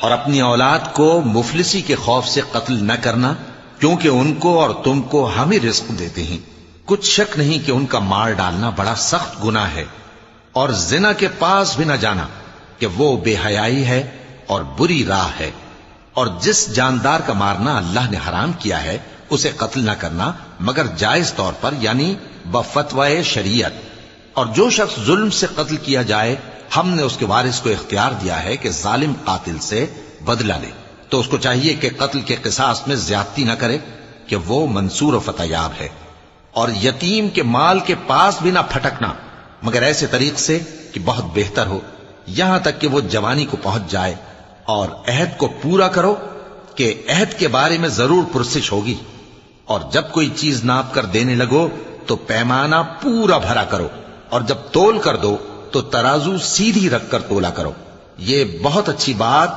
اور اپنی اولاد کو مفلسی کے خوف سے قتل نہ کرنا، کیونکہ ان کو اور تم کو ہم ہی رزق دیتے ہیں۔ کچھ شک نہیں کہ ان کا مار ڈالنا بڑا سخت گناہ ہے، اور زنا کے پاس بھی نہ جانا کہ وہ بے حیائی ہے اور بری راہ ہے۔ اور جس جاندار کا مارنا اللہ نے حرام کیا ہے اسے قتل نہ کرنا مگر جائز طور پر، یعنی بفتوائے شریعت۔ اور جو شخص ظلم سے قتل کیا جائے، ہم نے اس کے وارث کو اختیار دیا ہے کہ ظالم قاتل سے بدلہ لے، تو اس کو چاہیے کہ قتل کے قصاص میں زیادتی نہ کرے کہ وہ منصور و فتح یاب ہے۔ اور یتیم کے مال کے پاس بھی نہ پھٹکنا مگر ایسے طریق سے کہ بہت بہتر ہو، یہاں تک کہ وہ جوانی کو پہنچ جائے۔ اور عہد کو پورا کرو کہ عہد کے بارے میں ضرور پرسش ہوگی۔ اور جب کوئی چیز ناپ کر دینے لگو تو پیمانہ پورا بھرا کرو، اور جب تول کر دو تو ترازو سیدھی رکھ کر تولا کرو۔ یہ بہت اچھی بات